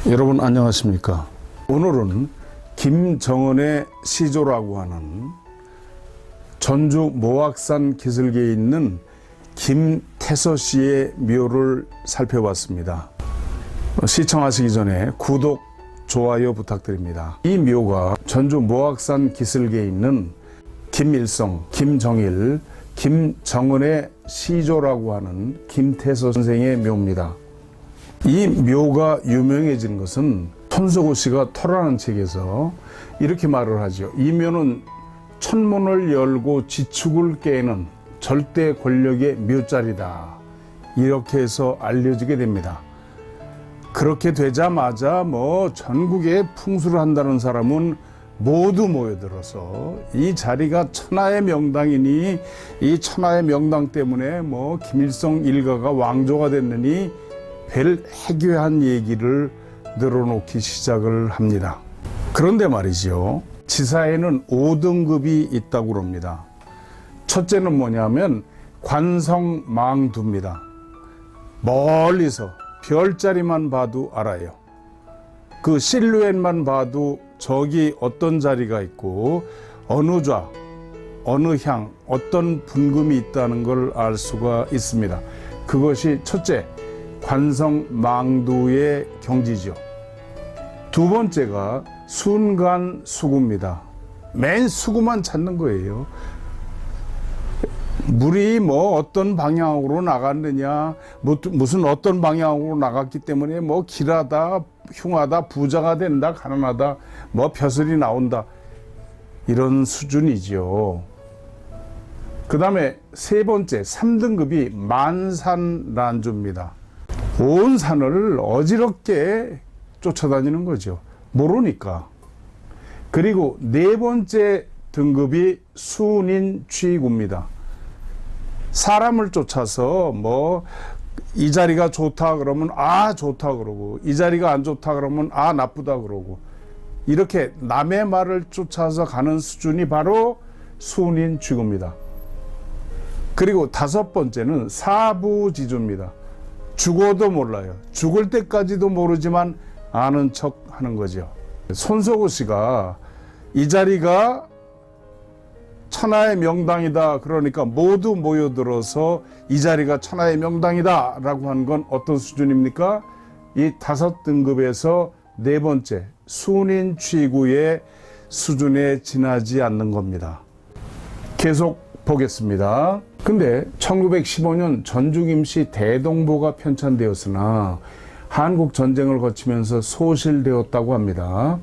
여러분 안녕하십니까? 오늘은 김정은의 시조라고 하는 전주 모악산 기슭에 있는 김태서 씨의 묘를 살펴봤습니다. 시청하시기 전에 구독, 좋아요 부탁드립니다. 이 묘가 전주 모악산 기슭에 있는 김일성, 김정일, 김정은의 시조라고 하는 김태서 선생의 묘입니다. 이 묘가 유명해진 것은 손석구 씨가 토라는 책에서 이렇게 말을 하죠. 이 묘는 천문을 열고 지축을 깨는 절대 권력의 묘자리다. 이렇게 해서 알려지게 됩니다. 그렇게 되자마자 전국에 풍수를 한다는 사람은 모두 모여들어서 이 자리가 천하의 명당이니 이 천하의 명당 때문에 김일성 일가가 왕조가 됐느니 별 해괴한 얘기를 늘어놓기 시작을 합니다. 그런데 말이죠. 지사에는 5등급이 있다고 합니다. 첫째는 뭐냐면 관성망두입니다. 멀리서 별자리만 봐도 알아요. 그 실루엣만 봐도 저기 어떤 자리가 있고 어느 좌, 어느 향, 어떤 분금이 있다는 걸 알 수가 있습니다. 그것이 첫째, 관성망두의 경지죠. 두 번째가 순간수구입니다. 맨 수구만 찾는 거예요. 물이 어떤 방향으로 나갔느냐, 무슨 어떤 방향으로 나갔기 때문에 길하다, 흉하다, 부자가 된다, 가난하다, 벼슬이 나온다, 이런 수준이죠. 그 다음에 세 번째, 3등급이 만산란주입니다. 온 산을 어지럽게 쫓아다니는 거죠. 모르니까. 그리고 네 번째 등급이 순인취구입니다. 사람을 쫓아서 이 자리가 좋다 그러면 좋다 그러고, 이 자리가 안 좋다 그러면 나쁘다 그러고, 이렇게 남의 말을 쫓아서 가는 수준이 바로 순인취구입니다. 그리고 다섯 번째는 사부지주입니다. 죽어도 몰라요. 죽을 때까지도 모르지만 아는 척 하는 거죠. 손석구 씨가 이 자리가 천하의 명당이다, 그러니까 모두 모여들어서 이 자리가 천하의 명당이다 라고 한 건 어떤 수준입니까? 이 5등급에서 네 번째 순인취구의 수준에 지나지 않는 겁니다. 계속 보겠습니다. 근데 1915년 전주김씨 대동보가 편찬되었으나 한국 전쟁을 거치면서 소실되었다고 합니다.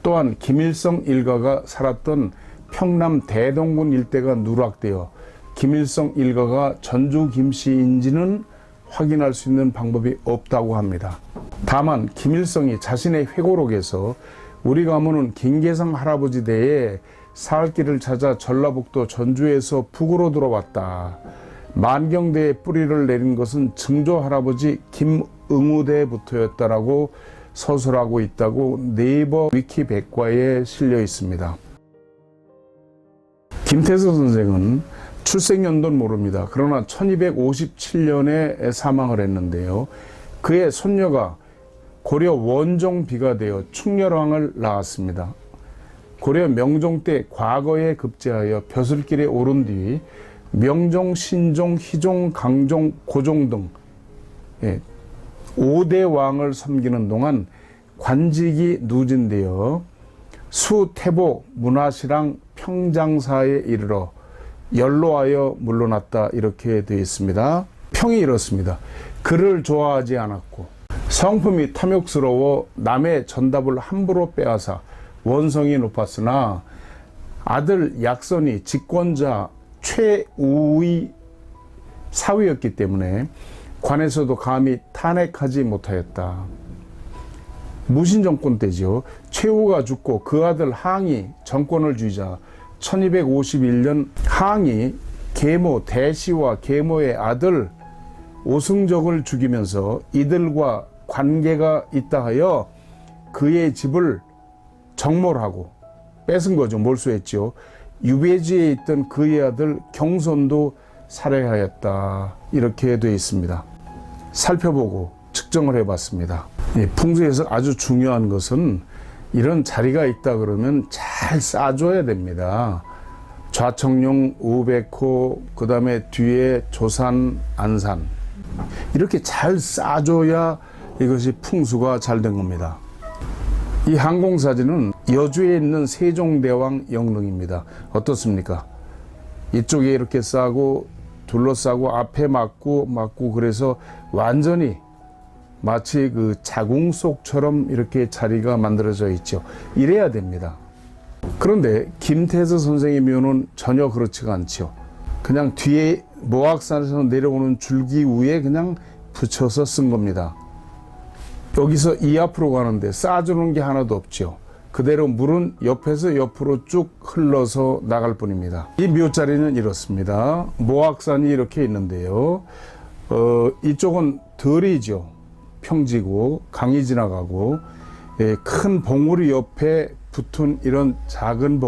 또한 김일성 일가가 살았던 평남 대동군 일대가 누락되어 김일성 일가가 전주 김씨인지는 확인할 수 있는 방법이 없다고 합니다. 다만 김일성이 자신의 회고록에서 우리 가문은 김계상 할아버지 대에 살 길을 찾아 전라북도 전주에서 북으로 들어왔다. 만경대에 뿌리를 내린 것은 증조 할아버지 김응우대부터였다라고 서술하고 있다고 네이버 위키 백과에 실려 있습니다. 김태서 선생은 출생연도는 모릅니다. 그러나 1257년에 사망을 했는데요. 그의 손녀가 고려 원종 비가 되어 충렬왕을 낳았습니다. 고려 명종 때 과거에 급제하여 벼슬길에 오른 뒤 명종, 신종, 희종, 강종, 고종 등 5대 왕을 섬기는 동안 관직이 누진되어 수태복, 문화시랑 평장사에 이르러 연로하여 물러났다, 이렇게 되어 있습니다. 평이 이렇습니다. 그를 좋아하지 않았고 성품이 탐욕스러워 남의 전답을 함부로 빼앗아 원성이 높았으나 아들 약선이 집권자 최우의 사위였기 때문에 관에서도 감히 탄핵하지 못하였다. 무신정권 때죠. 최우가 죽고 그 아들 항이 정권을 쥐자 1251년 항이 계모 대시와 계모의 아들 오승적을 죽이면서 이들과 관계가 있다 하여 그의 집을 정몰하고 뺏은 거죠. 몰수했죠. 유배지에 있던 그의 아들 경손도 살해하였다, 이렇게 되어 있습니다. 살펴보고 측정을 해봤습니다. 풍수에서 아주 중요한 것은 이런 자리가 있다 그러면 잘 싸줘야 됩니다. 좌청룡, 우백호, 그 다음에 뒤에 조산, 안산 이렇게 잘 싸줘야 이것이 풍수가 잘 된 겁니다. 이 항공사진은 여주에 있는 세종대왕 영릉입니다. 어떻습니까? 이쪽에 이렇게 싸고 둘러싸고 앞에 막고 그래서 완전히 마치 그 자궁속처럼 이렇게 자리가 만들어져 있죠. 이래야 됩니다. 그런데 김태서 선생의 묘는 전혀 그렇지가 않죠. 그냥 뒤에 모악산에서 내려오는 줄기 위에 그냥 붙여서 쓴 겁니다. 여기서 이 앞으로 가는데 쌓아주는 게 하나도 없죠. 그대로 물은 옆에서 옆으로 쭉 흘러서 나갈 뿐입니다. 이 묘자리는 이렇습니다. 모악산이 이렇게 있는데요. 이쪽은 들이죠. 평지고 강이 지나가고 큰 봉우리 옆에 붙은 이런 작은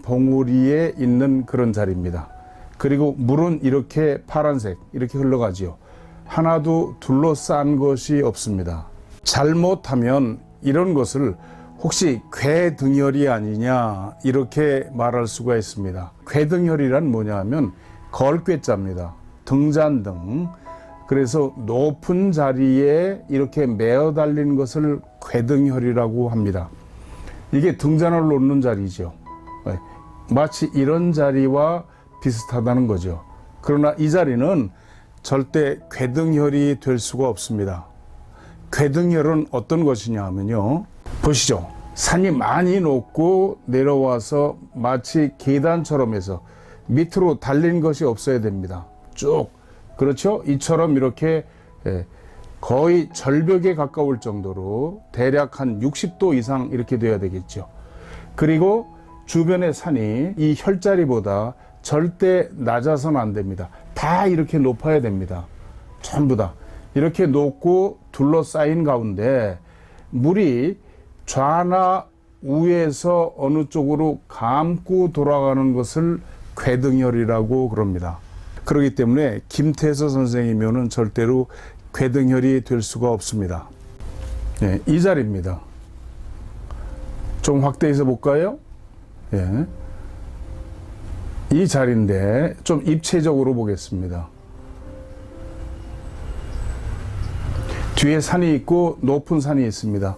봉우리에 있는 그런 자리입니다. 그리고 물은 이렇게 파란색 이렇게 흘러가지요. 하나도 둘러싼 것이 없습니다. 잘못하면 이런 것을 혹시 궤등혈이 아니냐 이렇게 말할 수가 있습니다. 궤등혈이란 뭐냐 하면 걸궤자입니다. 등잔등. 그래서 높은 자리에 이렇게 매어 달린 것을 궤등혈이라고 합니다. 이게 등잔을 놓는 자리죠. 마치 이런 자리와 비슷하다는 거죠. 그러나 이 자리는 절대 궤등혈이 될 수가 없습니다. 궤등혈은 어떤 것이냐 하면요. 보시죠. 산이 많이 높고 내려와서 마치 계단처럼 해서 밑으로 달린 것이 없어야 됩니다. 쭉. 그렇죠? 이처럼 이렇게 거의 절벽에 가까울 정도로 대략 한 60도 이상 이렇게 돼야 되겠죠. 그리고 주변의 산이 이 혈자리보다 절대 낮아서는 안 됩니다. 다 이렇게 높아야 됩니다. 전부 다. 이렇게 높고 둘러싸인 가운데 물이 좌나 우에서 어느 쪽으로 감고 돌아가는 것을 궤등혈이라고 그럽니다. 그렇기 때문에 김태서 선생의 묘는 절대로 궤등혈이 될 수가 없습니다. 예, 이 자리입니다. 좀 확대해서 볼까요? 예. 이 자리인데 좀 입체적으로 보겠습니다. 뒤에 산이 있고 높은 산이 있습니다.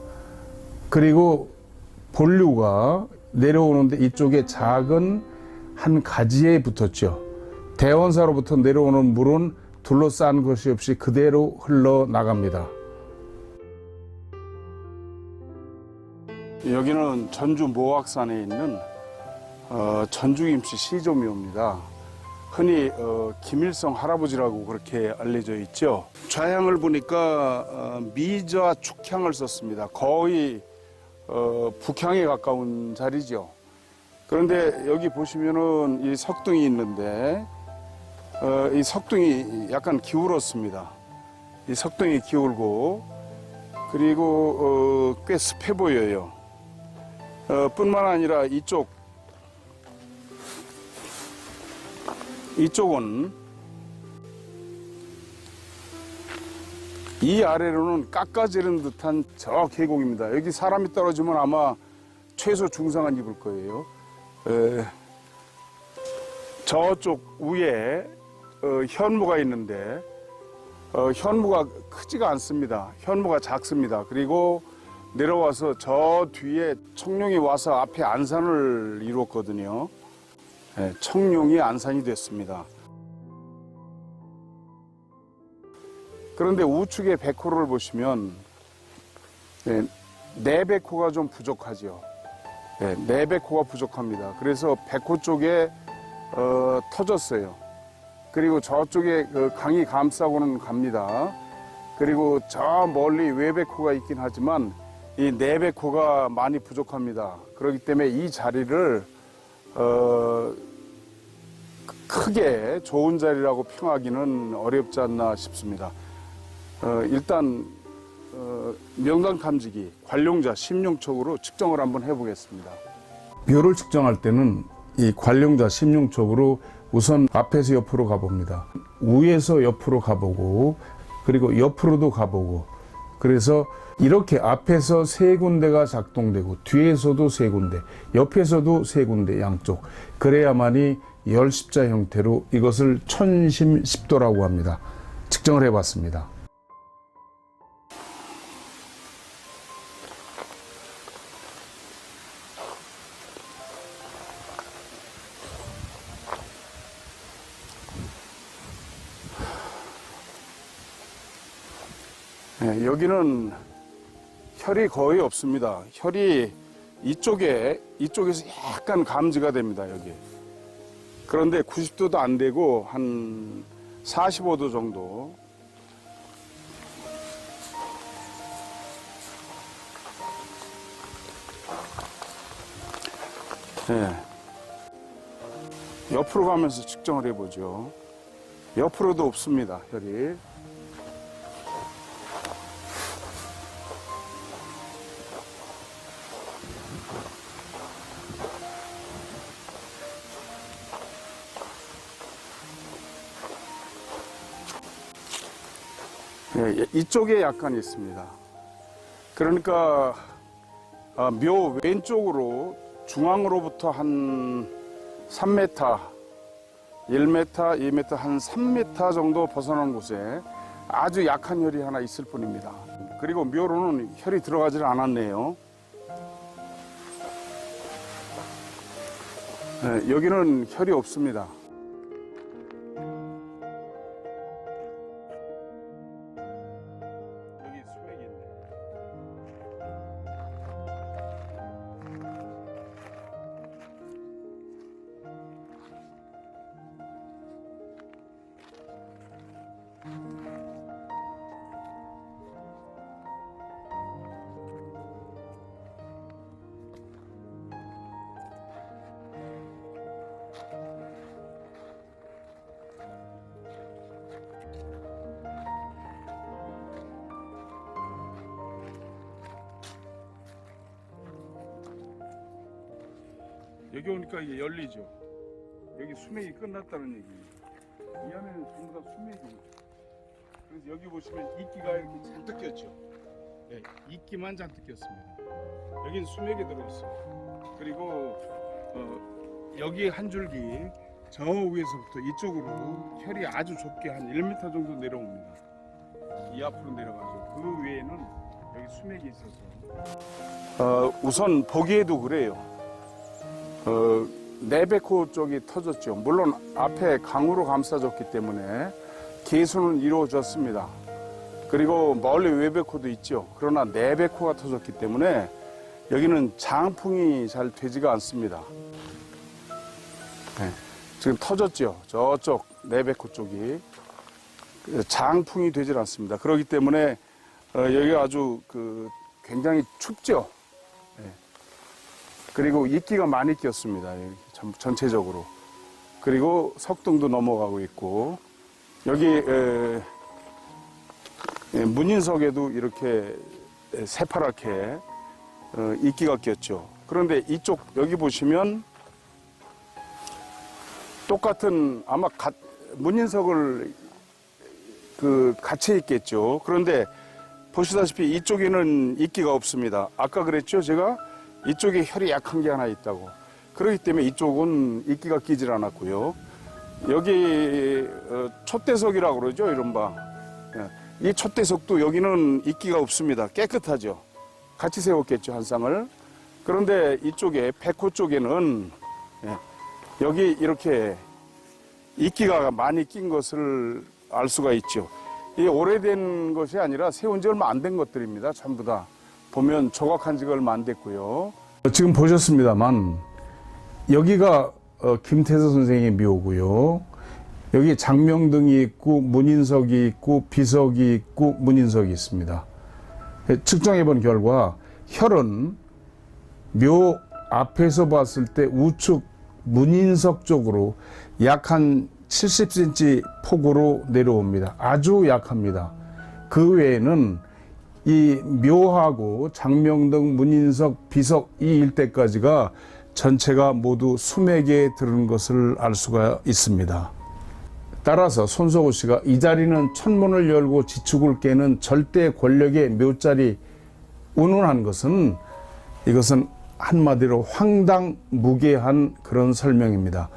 그리고 본류가 내려오는데 이쪽에 작은 한 가지에 붙었죠. 대원사로부터 내려오는 물은 둘러싼 것이 없이 그대로 흘러나갑니다. 여기는 전주 모악산에 있는 전주김씨 시조묘입니다. 흔히 김일성 할아버지라고 그렇게 알려져 있죠. 좌향을 보니까 미좌 축향을 썼습니다. 거의 북향에 가까운 자리죠. 그런데 여기 보시면은 이 석등이 있는데 이 석등이 약간 기울었습니다. 이 석등이 기울고 그리고 꽤 습해 보여요. 뿐만 아니라 이쪽은 이 아래로는 깎아지른 듯한 저 계곡입니다. 여기 사람이 떨어지면 아마 최소 중상한 입을 거예요. 저쪽 위에 현무가 있는데 현무가 크지가 않습니다. 현무가 작습니다. 그리고 내려와서 저 뒤에 청룡이 와서 앞에 안산을 이뤘거든요. 청룡이 안산이 됐습니다. 그런데 우측에 백호를 보시면 내백호가 좀 부족하죠. 내백호가 부족합니다. 그래서 백호 쪽에 터졌어요. 그리고 저쪽에 그 강이 감싸고는 갑니다. 그리고 저 멀리 외백호가 있긴 하지만 이 내백호가 많이 부족합니다. 그렇기 때문에 이 자리를 크게 좋은 자리라고 평하기는 어렵지 않나 싶습니다. 일단 명당 탐지기 관룡자 심룡촉으로 측정을 한번 해보겠습니다. 묘를 측정할 때는 이 관룡자 심룡촉으로 우선 앞에서 옆으로 가봅니다. 위에서 옆으로 가보고 그리고 옆으로도 가보고 그래서 이렇게 앞에서 세 군데가 작동되고 뒤에서도 세 군데, 옆에서도 세 군데 양쪽, 그래야만이 열십자 형태로 이것을 천심십도라고 합니다. 측정을 해봤습니다. 네, 여기는 혈이 거의 없습니다. 혈이 이쪽에서 약간 감지가 됩니다. 여기. 그런데 90도도 안 되고 한 45도 정도. 네. 옆으로 가면서 측정을 해보죠. 옆으로도 없습니다. 혈이. 네, 이쪽에 약간 있습니다. 그러니까 묘 왼쪽으로 중앙으로부터 한 3m, 1m, 2m, 한 3m 정도 벗어난 곳에 아주 약한 혈이 하나 있을 뿐입니다. 그리고 묘로는 혈이 들어가질 않았네요. 네, 여기는 혈이 없습니다. 여기 오니까 이게 열리죠. 여기 수맥이 끝났다는 얘기입니다. 이 안에는 전부 다 수맥이에요. 그래서 여기 보시면 이끼가 이렇게 잔뜩 꼈죠. 네, 이끼만 잔뜩 꼈습니다. 여기는 수맥이 들어있어요. 그리고 여기 한 줄기 저 위에서부터 이쪽으로 혈이 아주 좁게 한 1m 정도 내려옵니다. 이 앞으로 내려가죠. 그 외에는 여기 수맥이 있어서 우선 보기에도 그래요. 내백호 쪽이 터졌죠. 물론 앞에 강으로 감싸졌기 때문에 계수는 이루어졌습니다. 그리고 멀리 외백호도 있죠. 그러나 내백호가 터졌기 때문에 여기는 장풍이 잘 되지가 않습니다. 네, 지금 터졌죠. 저쪽 내백호 쪽이 장풍이 되질 않습니다. 그렇기 때문에 여기가 아주 굉장히 춥죠. 네. 그리고 이끼가 많이 꼈습니다. 전체적으로. 그리고 석등도 넘어가고 있고 여기 문인석에도 이렇게 새파랗게 이끼가 꼈죠. 그런데 이쪽 여기 보시면 똑같은 아마 문인석을 같이 있겠죠. 그런데 보시다시피 이쪽에는 이끼가 없습니다. 아까 그랬죠, 제가 이쪽에 혈이 약한 게 하나 있다고. 그렇기 때문에 이쪽은 이끼가 끼질 않았고요. 여기 촛대석이라고 그러죠, 이른바. 이 촛대석도 여기는 이끼가 없습니다. 깨끗하죠. 같이 세웠겠죠, 한 쌍을. 그런데 이쪽에 백호 쪽에는 여기 이렇게 이끼가 많이 낀 것을 알 수가 있죠. 이 오래된 것이 아니라 세운 지 얼마 안 된 것들입니다. 전부 다. 보면 조각한 지가 얼마 안 됐고요. 지금 보셨습니다만 여기가 김태서 선생의 묘고요. 여기 장명등이 있고 문인석이 있고 비석이 있고 문인석이 있습니다. 측정해 본 결과 혈은 묘 앞에서 봤을 때 우측 문인석 쪽으로 약 한 70cm 폭으로 내려옵니다. 아주 약합니다. 그 외에는 이 묘하고 장명등, 문인석, 비석 이 일대까지가 전체가 모두 수맥에 들은 것을 알 수가 있습니다. 따라서 손석구 씨가 이 자리는 천문을 열고 지축을 깨는 절대 권력의 묘자리 운운한 것은 이것은 한마디로 황당무계한 그런 설명입니다.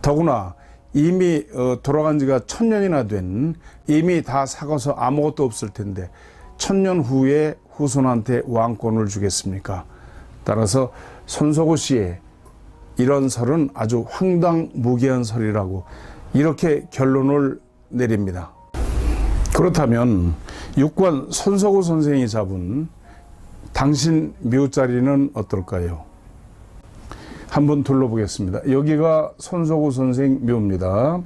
더구나 이미 돌아간 지가 1000년이나 된, 이미 다 사가서 아무것도 없을 텐데 1000년 후에 후손한테 왕권을 주겠습니까? 따라서 손석구 씨의 이런 설은 아주 황당무계한 설이라고 이렇게 결론을 내립니다. 그렇다면 육관 손석구 선생이 잡은 당신 묘자리는 어떨까요? 한번 둘러보겠습니다. 여기가 손석구 선생 묘입니다.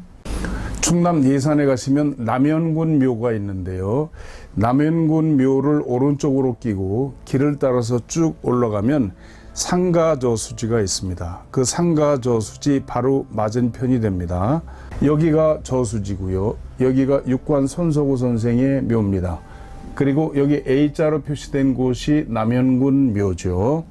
충남 예산에 가시면 남현군 묘가 있는데요. 남현군 묘를 오른쪽으로 끼고 길을 따라서 쭉 올라가면 상가저수지가 있습니다. 그 상가저수지 바로 맞은편이 됩니다. 여기가 저수지고요. 여기가 육관 손석구 선생의 묘입니다. 그리고 여기 A자로 표시된 곳이 남현군 묘죠.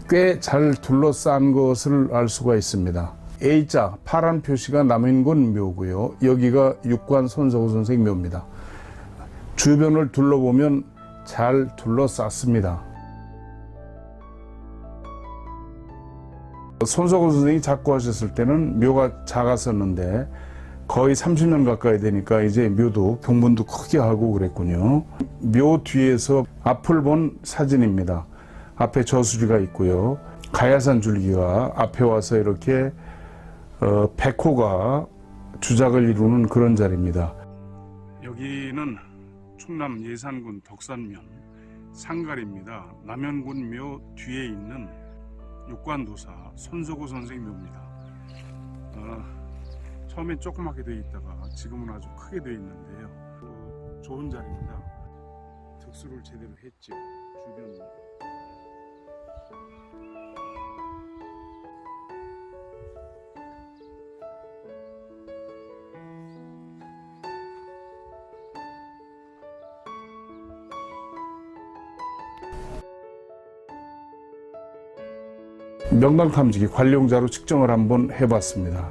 꽤 잘 둘러싼 것을 알 수가 있습니다. A자 파란 표시가 남현군 묘고요. 여기가 육관 손석구 선생 묘입니다. 주변을 둘러보면 잘 둘러쌌습니다. 손석구 선생이 작고하셨을 때는 묘가 작았었는데 거의 30년 가까이 되니까 이제 묘도 병문도 크게 하고 그랬군요. 묘 뒤에서 앞을 본 사진입니다. 앞에 저수지가 있고요. 가야산 줄기가 앞에 와서 이렇게 백호가 주작을 이루는 그런 자리입니다. 여기는 충남 예산군 덕산면 상갈입니다. 남현군 묘 뒤에 있는 육관도사 손석구 선생 묘입니다. 처음엔 조그맣게 되어 있다가 지금은 아주 크게 되어 있는데요. 좋은 자리입니다. 특수를 제대로 했죠. 주변 명당 탐지기 관룡자로 측정을 한번 해봤습니다.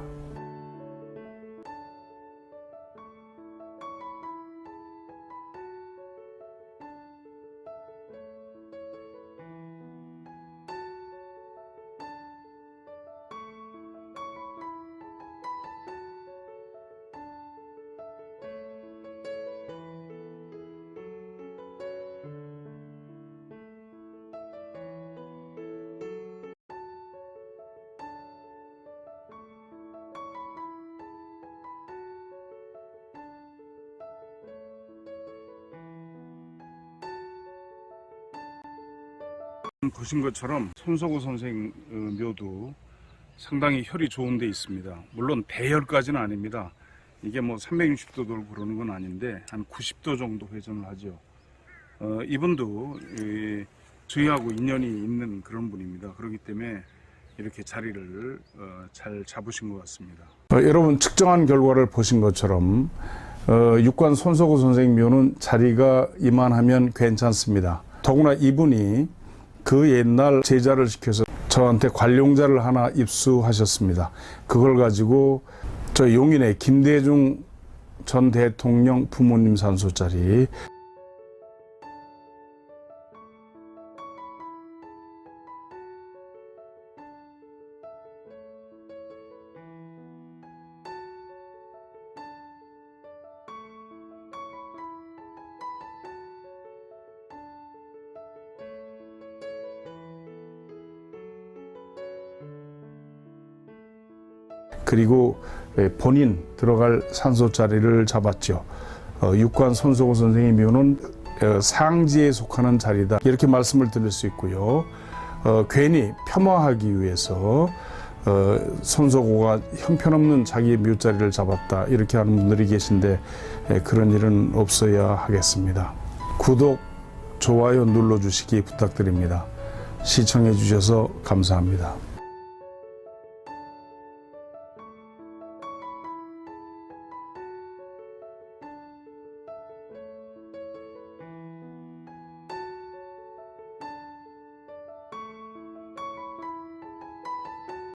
보신 것처럼 손석구 선생 묘도 상당히 혈이 좋은 데 있습니다. 물론 대혈까지는 아닙니다. 이게 뭐 360도 돌고 그러는 건 아닌데 한 90도 정도 회전을 하죠. 이분도 저희하고 인연이 있는 그런 분입니다. 그렇기 때문에 이렇게 자리를 잘 잡으신 것 같습니다. 여러분 측정한 결과를 보신 것처럼 육관 손석구 선생 묘는 자리가 이만하면 괜찮습니다. 더구나 이분이 그 옛날 제자를 시켜서 저한테 관룡자를 하나 입수하셨습니다. 그걸 가지고 저 용인의 김대중 전 대통령 부모님 산소짜리 그리고 본인 들어갈 산소 자리를 잡았죠. 육관 손석구 선생의 묘는 상지에 속하는 자리다 이렇게 말씀을 드릴 수 있고요. 괜히 폄하하기 위해서 손석구가 형편없는 자기의 묘자리를 잡았다 이렇게 하는 분들이 계신데 그런 일은 없어야 하겠습니다. 구독, 좋아요 눌러주시기 부탁드립니다. 시청해 주셔서 감사합니다.